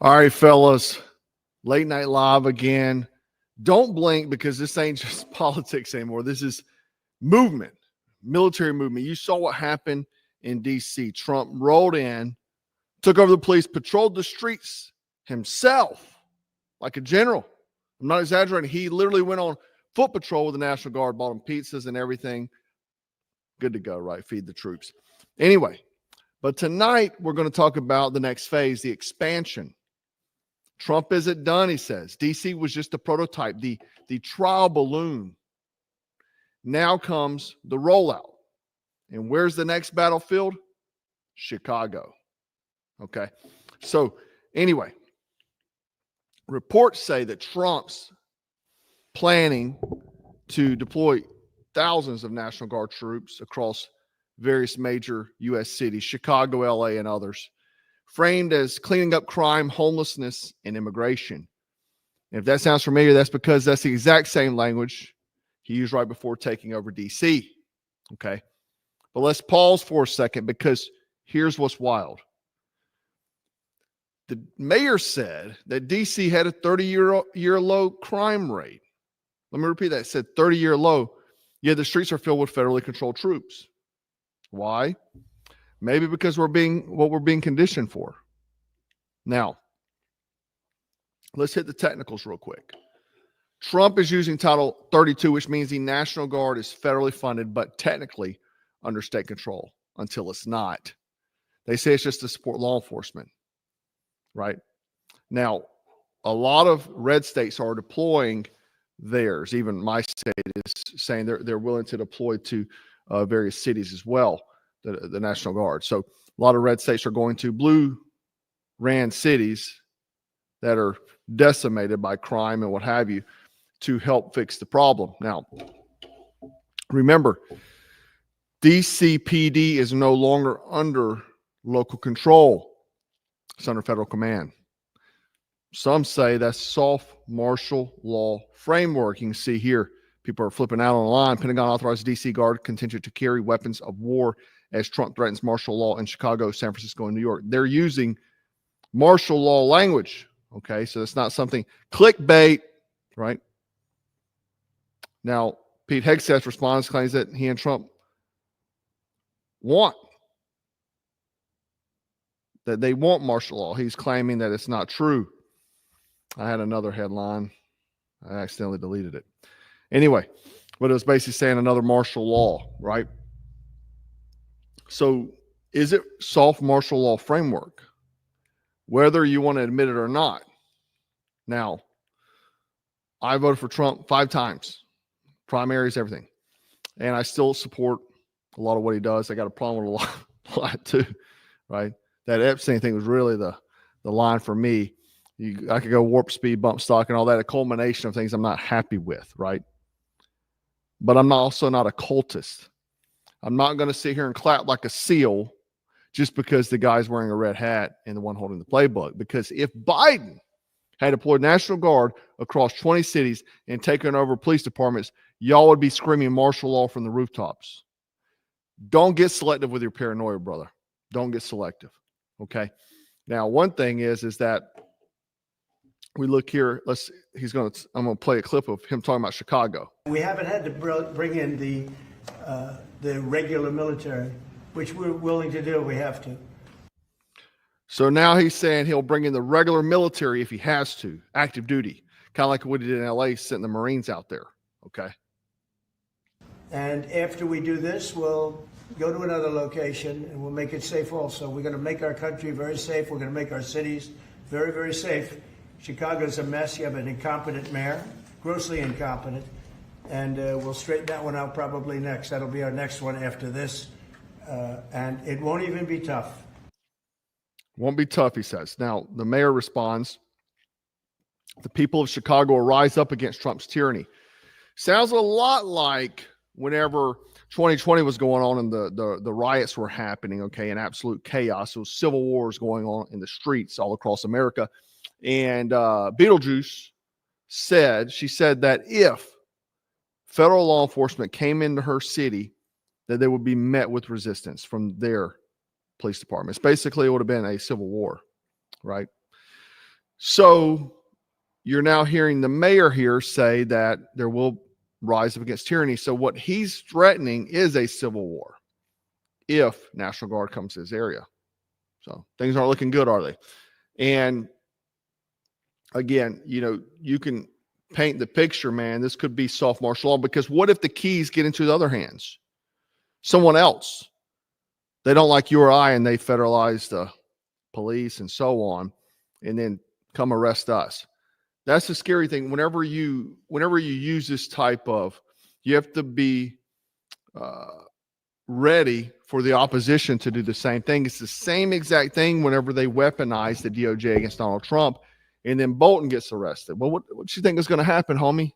All right, fellas, late night live again. Don't blink because this ain't just politics anymore. This is movement, military movement. You saw what happened in D.C. Trump rolled in, took over the police, patrolled the streets himself like a general. I'm not exaggerating. He literally went on foot patrol with the National Guard, bought them pizzas and everything. Good to go, right? Feed the troops. Anyway, but tonight we're going to talk about the next phase, the expansion. Trump isn't done, he says. D.C. was just a prototype, the trial balloon. Now comes the rollout. And where's the next battlefield? Chicago. Okay. So anyway, reports say that Trump's planning to deploy thousands of National Guard troops across various major U.S. cities, Chicago, L.A., and others, framed as cleaning up crime, homelessness, and immigration. And if that sounds familiar, that's because that's the exact same language he used right before taking over D.C. Okay. But let's pause for a second because here's what's wild. The mayor said that D.C. had a 30-year low crime rate. Let me repeat that. It said 30-year low, yet the streets are filled with federally controlled troops. Why? Maybe because we're being conditioned for. Now, let's hit the technicals real quick. Trump is using Title 32, which means the National Guard is federally funded, but technically under state control until it's not. They say it's just to support law enforcement, right? Now, a lot of red states are deploying theirs. Even my state is saying they're willing to deploy to various cities as well, the National Guard. So a lot of red states are going to blue ran cities that are decimated by crime and what have you to help fix the problem. Now, remember, DCPD is no longer under local control. It's under federal command. Some say that's soft martial law framework. You can see here, people are flipping out on the line. Pentagon authorized DC Guard contingent to carry weapons of war as Trump threatens martial law in Chicago, San Francisco, and New York. They're using martial law language. Okay, so it's not something clickbait, right? Now, Pete Hegseth's response claims that he and Trump want martial law. He's claiming that it's not true. I had another headline. I accidentally deleted it. Anyway, but it was basically saying another martial law, right? So is it soft martial law framework? Whether you want to admit it or not. Now, I voted for Trump 5 times. Primaries, everything. And I still support a lot of what he does. I got a problem with a lot too, right? That Epstein thing was really the line for me. I could go warp speed, bump stock, and all that, a culmination of things I'm not happy with, right? But I'm also not a cultist. I'm not going to sit here and clap like a seal just because the guy's wearing a red hat and the one holding the playbook. Because if Biden had deployed National Guard across 20 cities and taken over police departments, y'all would be screaming martial law from the rooftops. Don't get selective with your paranoia, brother. Don't get selective. Okay. Now, one thing is that we look here. I'm going to play a clip of him talking about Chicago. We haven't had to bring in the regular military, which we're willing to do. We have to. So now he's saying he'll bring in the regular military if he has to, active duty, kind of like what he did in L.A., sending the Marines out there. Okay. And after we do this, we'll go to another location and we'll make it safe also. We're going to make our country very safe. We're going to make our cities very, very safe. Chicago's a mess. You have an incompetent mayor, grossly incompetent. And we'll straighten that one out probably next. That'll be our next one after this. And it won't even be tough. Won't be tough, he says. Now, the mayor responds, the people of Chicago will rise up against Trump's tyranny. Sounds a lot like whenever 2020 was going on and the riots were happening, okay, in absolute chaos. There was civil wars going on in the streets all across America. And Beetlejuice she said that if federal law enforcement came into her city, that they would be met with resistance from their police departments. Basically, it would have been a civil war, right? So you're now hearing the mayor here say that there will rise up against tyranny. So what he's threatening is a civil war if National Guard comes to his area. So things aren't looking good, are they? And again, you can paint the picture, man. This could be soft martial law, because what if the keys get into the other hands? Someone else. They don't like you or I, and they federalize the police and so on, and then come arrest us. That's the scary thing. Whenever you use this type of, you have to be ready for the opposition to do the same thing. It's the same exact thing whenever they weaponize the DOJ against Donald Trump, and then Bolton gets arrested. Well, what do you think is going to happen, homie?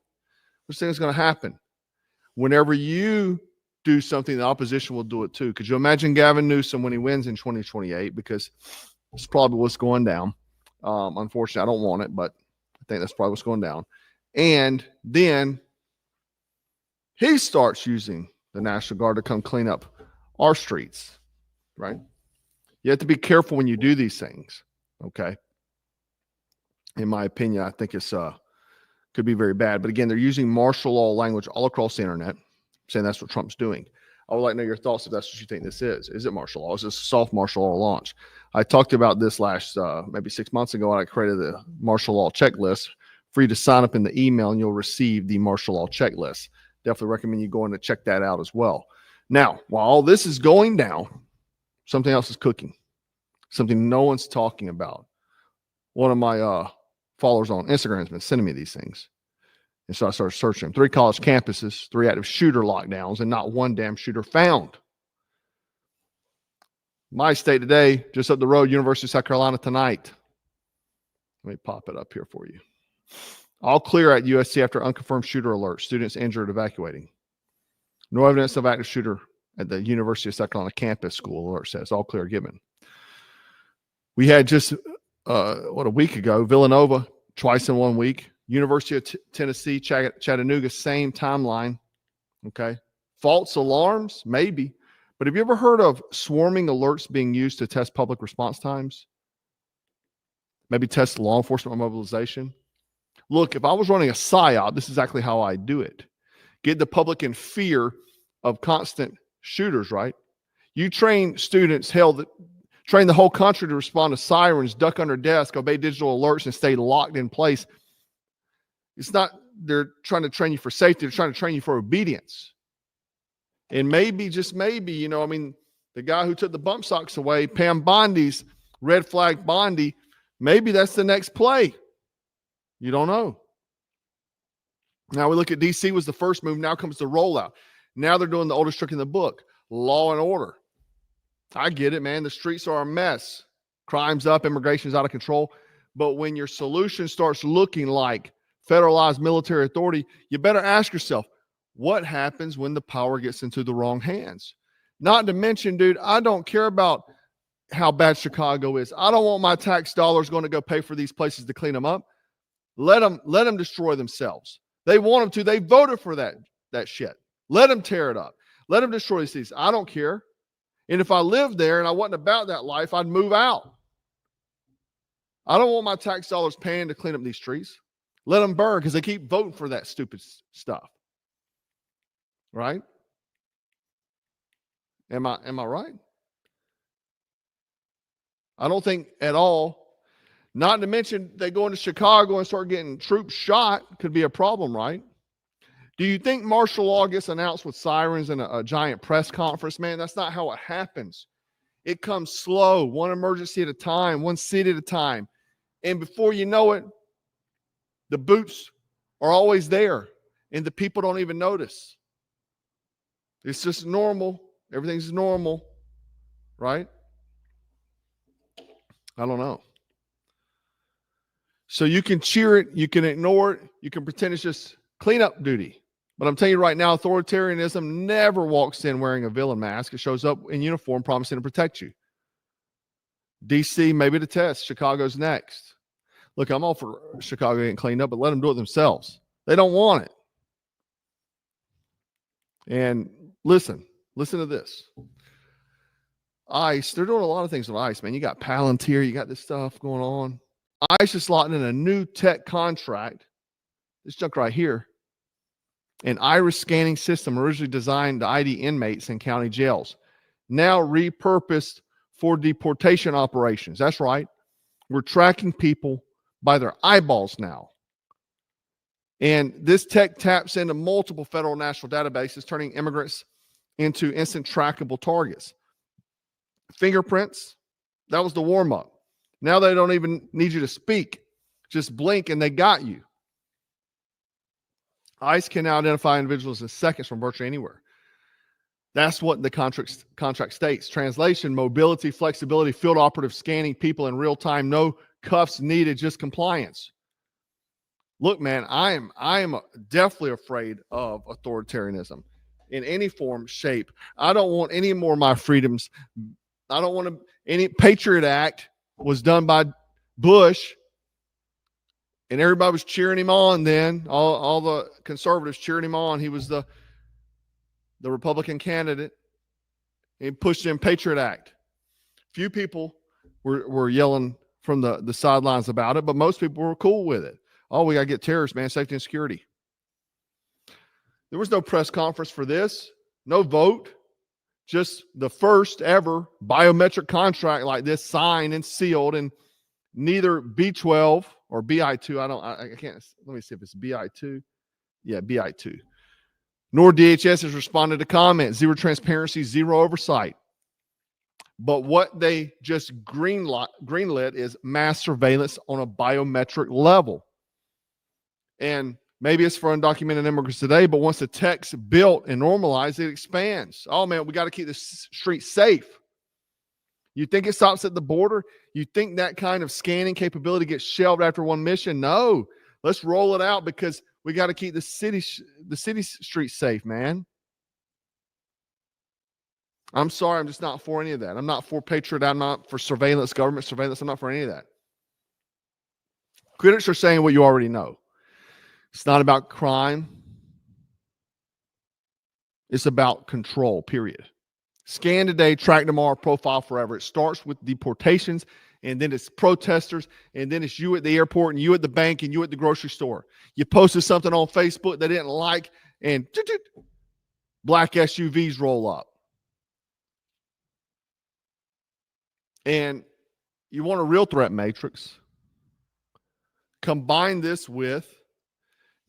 What do you think is going to happen? Whenever you do something, the opposition will do it too. Could you imagine Gavin Newsom when he wins in 2028? Because it's probably what's going down. Unfortunately, I don't want it, but I think that's probably what's going down. And then he starts using the National Guard to come clean up our streets, right? You have to be careful when you do these things, okay? In my opinion, I think it's could be very bad. But again, they're using martial law language all across the internet, saying that's what Trump's doing. I would like to know your thoughts if that's what you think this is. Is it martial law? Is this a soft martial law launch? I talked about this last, maybe 6 months ago, and I created the martial law checklist for you to sign up in the email, and you'll receive the martial law checklist. Definitely recommend you going to check that out as well. Now, while all this is going down, something else is cooking, something no one's talking about. One of my followers on Instagram has been sending me these things. And so I started searching them. 3 college campuses, 3 active shooter lockdowns, and not one damn shooter found. My state today, just up the road, University of South Carolina tonight. Let me pop it up here for you. All clear at USC after unconfirmed shooter alert. Students injured, evacuating. No evidence of active shooter at the University of South Carolina campus, school alert says. All clear given. We had just, a week ago, Villanova, twice in 1 week. University of Tennessee, Chattanooga, same timeline. Okay. False alarms, maybe. But have you ever heard of swarming alerts being used to test public response times? Maybe test law enforcement mobilization? Look, if I was running a PSYOP, this is exactly how I do it. Get the public in fear of constant shooters, right? You train students, train the whole country to respond to sirens, duck under desks, obey digital alerts, and stay locked in place. It's not they're trying to train you for safety. They're trying to train you for obedience. And maybe, just maybe, the guy who took the bump stocks away, Pam Bondi's red flag Bondi, maybe that's the next play. You don't know. Now we look at DC was the first move. Now comes the rollout. Now they're doing the oldest trick in the book, law and order. I get it, man. The streets are a mess. Crime's up, immigration's out of control. But when your solution starts looking like federalized military authority, you better ask yourself, what happens when the power gets into the wrong hands? Not to mention, dude, I don't care about how bad Chicago is. I don't want my tax dollars going to go pay for these places to clean them up. Let them destroy themselves. They want them to. They voted for that shit. Let them tear it up. Let them destroy these cities. I don't care. And if I lived there and I wasn't about that life, I'd move out. I don't want my tax dollars paying to clean up these streets. Let them burn, because they keep voting for that stupid stuff. Right? Am I right? I don't think at all. Not to mention they go into Chicago and start getting troops shot. Could be a problem, right? Do you think martial law gets announced with sirens and a giant press conference? Man, that's not how it happens. It comes slow, one emergency at a time, one city at a time. And before you know it, the boots are always there, and the people don't even notice. It's just normal. Everything's normal, right? I don't know. So you can cheer it, you can ignore it, you can pretend it's just cleanup duty. But I'm telling you right now, authoritarianism never walks in wearing a villain mask. It shows up in uniform, promising to protect you. DC, maybe the test. Chicago's next. Look, I'm all for Chicago getting cleaned up, but let them do it themselves. They don't want it. And listen to this. ICE, they're doing a lot of things with ICE, man. You got Palantir, you got this stuff going on. ICE is locking in a new tech contract, this junk right here, an iris scanning system originally designed to ID inmates in county jails, now repurposed for deportation operations. That's right. We're tracking people by their eyeballs now. And this tech taps into multiple federal national databases, turning immigrants into instant trackable targets. Fingerprints, that was the warm-up. Now they don't even need you to speak. Just blink and they got you. ICE can now identify individuals in seconds from virtually anywhere. That's what the contract states. Translation, mobility, flexibility, field operative scanning people in real time, no cuffs needed, just compliance. Look, man, I am definitely afraid of authoritarianism in any form, shape. I don't want any more of my freedoms. I don't want to. Any Patriot Act was done by Bush, and everybody was cheering him on. Then all the conservatives cheering him on. He was the Republican candidate. He pushed in Patriot Act. Few people were yelling from the sidelines about it, but most people were cool with it. Oh, we got to get terrorists, man, safety and security. There was no press conference for this, no vote, just the first ever biometric contract like this signed and sealed, and neither B12 or BI2, I can't, let me see if it's BI2. Yeah, BI2. Nor DHS has responded to comments. Zero transparency, zero oversight. But what they just greenlit is mass surveillance on a biometric level. And maybe it's for undocumented immigrants today, but once the tech's built and normalized, it expands. Oh, man, we got to keep the streets safe. You think it stops at the border? You think that kind of scanning capability gets shelved after one mission? No. Let's roll it out because we got to keep the city streets safe, man. I'm sorry, I'm just not for any of that. I'm not for Patriot. I'm not for surveillance, government surveillance. I'm not for any of that. Critics are saying what you already know. It's not about crime. It's about control, period. Scan today, track tomorrow, profile forever. It starts with deportations, and then it's protesters, and then it's you at the airport, and you at the bank, and you at the grocery store. You posted something on Facebook they didn't like, and black SUVs roll up. And you want a real threat matrix. Combine this with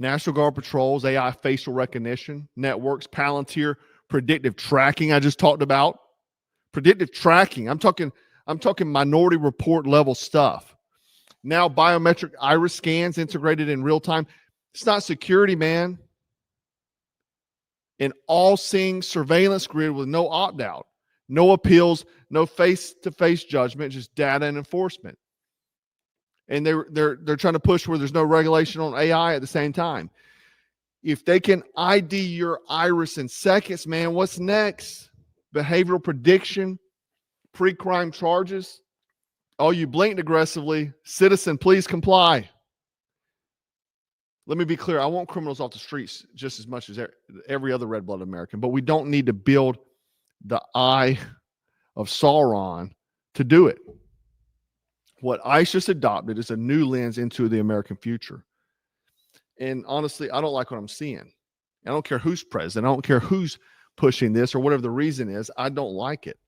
National Guard patrols, AI facial recognition, networks, Palantir, predictive tracking I just talked about. Predictive tracking. I'm talking Minority Report level stuff. Now biometric iris scans integrated in real time. It's not security, man. An all-seeing surveillance grid with no opt-out, no appeals, no face-to-face judgment, just data and enforcement. And they're trying to push where there's no regulation on AI at the same time. If they can ID your iris in seconds, man, what's next? Behavioral prediction, pre-crime charges. Oh, you blinked aggressively. Citizen, please comply. Let me be clear. I want criminals off the streets just as much as every other red-blooded American, but we don't need to build the eye of Sauron to do it. What ICE just adopted is a new lens into the American future. And honestly, I don't like what I'm seeing. I don't care who's president. I don't care who's pushing this or whatever the reason is. I don't like it.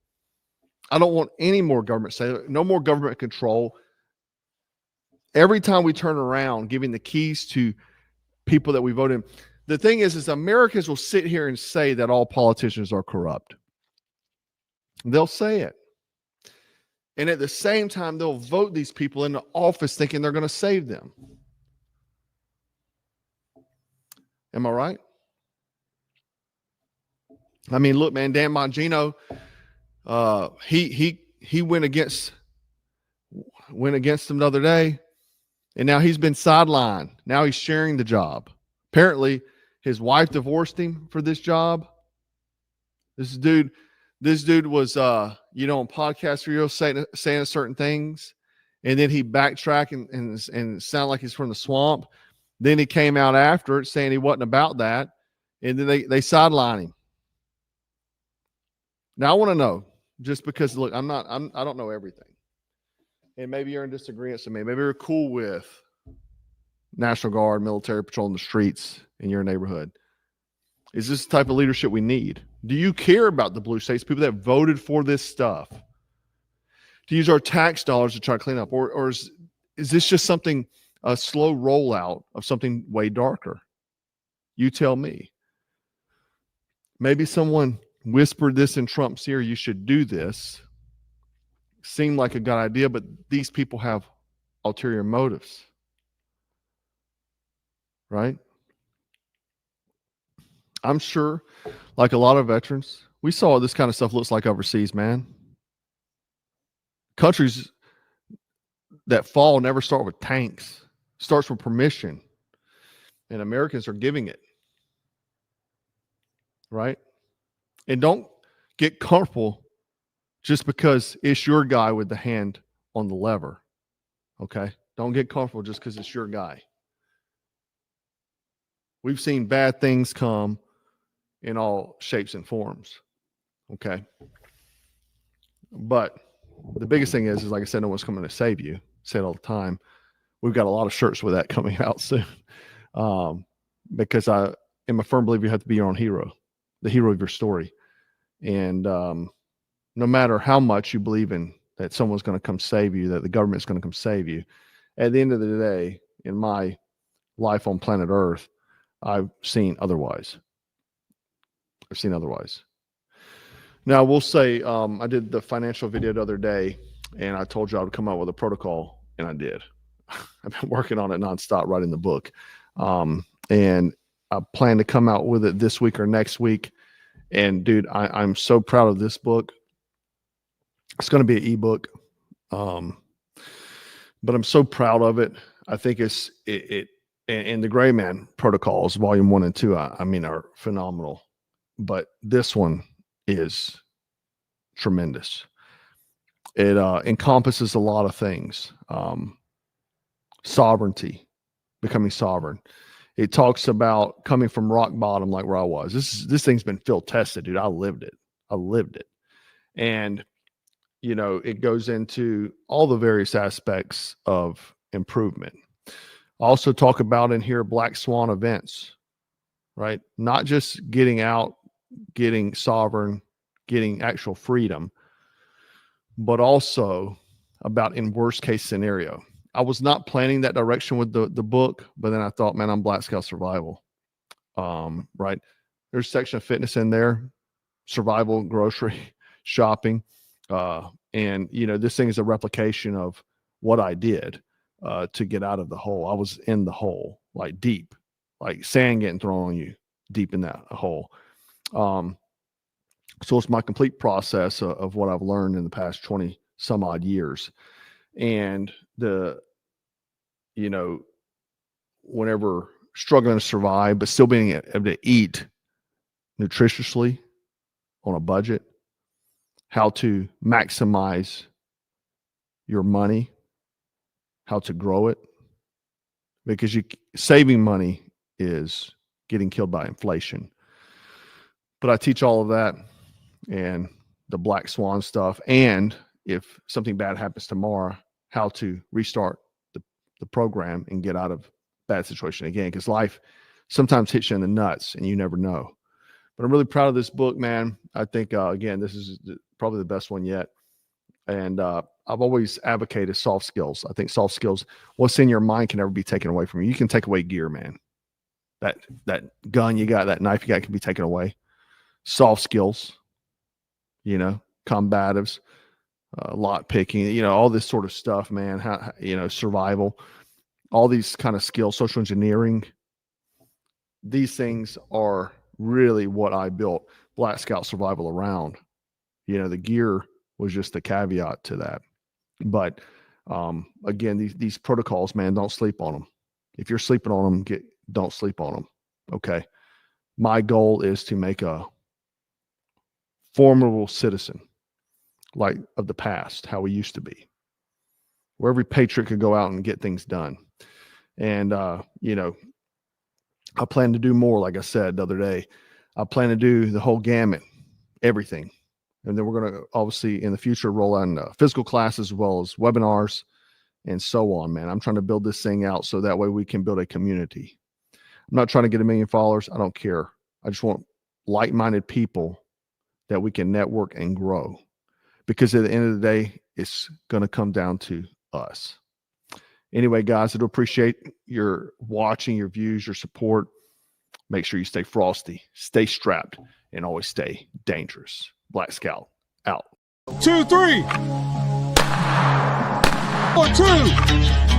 I don't want any more government say, no more government control. Every time we turn around giving the keys to people that we vote in, the thing is Americans will sit here and say that all politicians are corrupt. They'll say it. And at the same time, they'll vote these people into office thinking they're going to save them. Am I right? I mean, look, man, Dan Bongino, he went against them the other day, and now he's been sidelined. Now he's sharing the job. Apparently, his wife divorced him for this job. This dude was, on podcast videos saying certain things, and then he backtracked and sounded like he's from the swamp. Then he came out after it saying he wasn't about that, and then they sideline him. Now I want to know, just because look, I don't know everything. and maybe you're in disagreement with me. Maybe you're cool with National Guard, military patrolling the streets in your neighborhood. Is this the type of leadership we need? Do you care about the blue states, people that voted for this stuff, to use our tax dollars to try to clean up? Or is this just something, a slow rollout of something way darker? You tell me. Maybe someone whispered this in Trump's ear, you should do this. Seemed like a good idea, but these people have ulterior motives. Right? I'm sure, like a lot of veterans, we saw what this kind of stuff looks like overseas, man. Countries that fall never start with tanks. It starts with permission. And Americans are giving it. Right? And don't get comfortable just because it's your guy with the hand on the lever. Okay? Don't get comfortable just because it's your guy. We've seen bad things come in all shapes and forms. Okay? But the biggest thing is like I said, no one's coming to save you. I say it all the time. We've got a lot of shirts with that coming out soon. Because I am a firm believer you have to be your own hero, the hero of your story. And no matter how much you believe in that someone's going to come save you, that the government's going to come save you, at the end of the day, in my life on planet Earth, I've seen otherwise. Now, I will say I did the financial video the other day, and I told you I would come out with a protocol, and I did. I've been working on it nonstop, writing the book. And I plan to come out with it this week or next week. And, dude, I'm so proud of this book. It's going to be an ebook, but I'm so proud of it. I think and the Gray Man protocols, volume 1 and 2, I mean, are phenomenal. But this one is tremendous. It encompasses a lot of things. Sovereignty, becoming sovereign. It talks about coming from rock bottom, like where I was. This thing's been field tested, dude. I lived it. And, you know, it goes into all the various aspects of improvement. I also talk about in here black swan events, right? Not just getting out, getting sovereign, getting actual freedom, but also about in worst case scenario. I was not planning that direction with the book, but then I thought, man, I'm Black Scout Survival. Right. There's a section of fitness in there, survival, grocery, shopping. And, you know, this thing is a replication of what I did to get out of the hole. I was in the hole, like deep, like sand getting thrown on you deep in that hole. So it's my complete process of what I've learned in the past 20 some odd years. And whenever struggling to survive, but still being able to eat nutritiously on a budget, how to maximize your money, how to grow it, because saving money is getting killed by inflation. But I teach all of that and the black swan stuff. And if something bad happens tomorrow, how to restart the program and get out of bad situation again. Because life sometimes hits you in the nuts and you never know. But I'm really proud of this book, man. I think, again, this is probably the best one yet. And I've always advocated soft skills. I think soft skills, what's in your mind can never be taken away from you. You can take away gear, man. That gun you got, that knife you got can be taken away. Soft skills, combatives, lot picking, all this sort of stuff, man. How survival, all these kind of skills, social engineering. These things are really what I built Black Scout Survival around. The gear was just a caveat to that. But again, these protocols, man, don't sleep on them. If you're sleeping on them, don't sleep on them. Okay. My goal is to make a formidable citizen, like of the past, how we used to be, where every patriot could go out and get things done. And, I plan to do more. Like I said the other day, I plan to do the whole gamut, everything, And then we're going to obviously in the future roll out physical classes as well as webinars and so on, man. I'm trying to build this thing out so that way we can build a community. I'm not trying to get 1 million followers. I don't care. I just want like-minded people that we can network and grow, because at the end of the day, it's going to come down to us. Anyway, guys, I do appreciate your watching, your views, your support. Make sure you stay frosty, stay strapped, and always stay dangerous. Black Scout out. 2, 3. 1, 2.